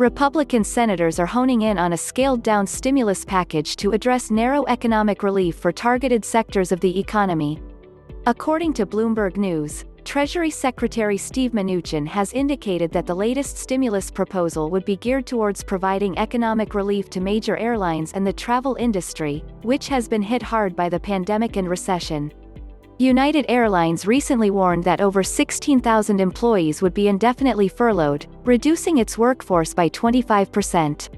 Republican senators are honing in on a scaled-down stimulus package to address narrow economic relief for targeted sectors of the economy. According to Bloomberg News, Treasury Secretary Steve Mnuchin has indicated that the latest stimulus proposal would be geared towards providing economic relief to major airlines and the travel industry, which has been hit hard by the pandemic and recession. United Airlines recently warned that over 16,000 employees would be indefinitely furloughed, reducing its workforce by 25%.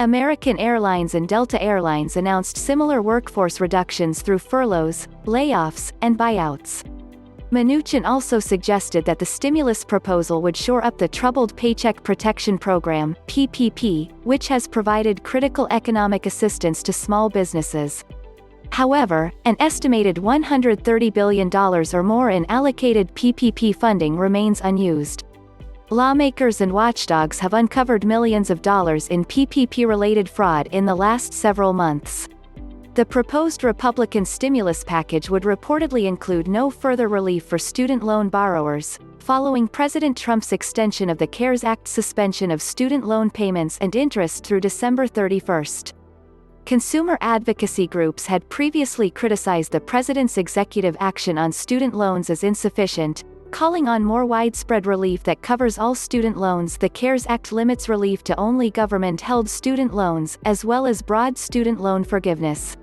American Airlines and Delta Airlines announced similar workforce reductions through furloughs, layoffs, and buyouts. Mnuchin also suggested that the stimulus proposal would shore up the troubled Paycheck Protection Program, PPP, which has provided critical economic assistance to small businesses. However, an estimated $130 billion or more in allocated PPP funding remains unused. Lawmakers and watchdogs have uncovered millions of dollars in PPP-related fraud in the last several months. The proposed Republican stimulus package would reportedly include no further relief for student loan borrowers, following President Trump's extension of the CARES Act suspension of student loan payments and interest through December 31. Consumer advocacy groups had previously criticized the president's executive action on student loans as insufficient, calling on more widespread relief that covers all student loans. The CARES Act limits relief to only government-held student loans, as well as broad student loan forgiveness.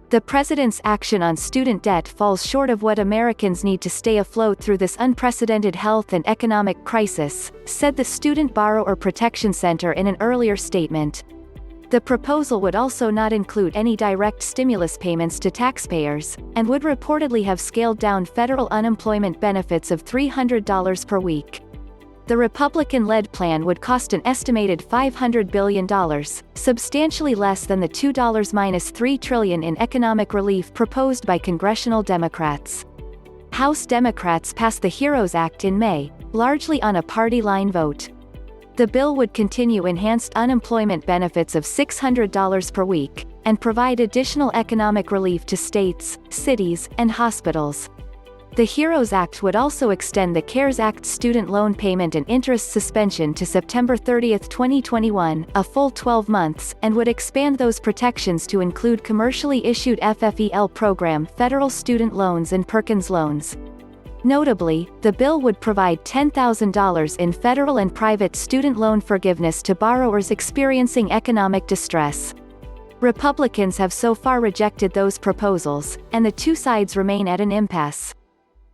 The president's action on student debt falls short of what Americans need to stay afloat through this unprecedented health and economic crisis, said the Student Borrower Protection Center in an earlier statement. The proposal would also not include any direct stimulus payments to taxpayers, and would reportedly have scaled down federal unemployment benefits of $300 per week. The Republican-led plan would cost an estimated $500 billion, substantially less than the $2-3 trillion in economic relief proposed by congressional Democrats. House Democrats passed the HEROES Act in May, largely on a party-line vote. The bill would continue enhanced unemployment benefits of $600 per week, and provide additional economic relief to states, cities, and hospitals. The HEROES Act would also extend the CARES Act student loan payment and interest suspension to September 30, 2021, a full 12 months, and would expand those protections to include commercially issued FFEL-program federal student loans and Perkins loans. Notably, the bill would provide $10,000 in federal and private student loan forgiveness to borrowers experiencing economic distress. Republicans have so far rejected those proposals, and the two sides remain at an impasse.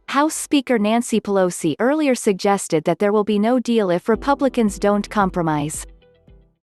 House Speaker Nancy Pelosi earlier suggested that there will be no deal if Republicans don't compromise.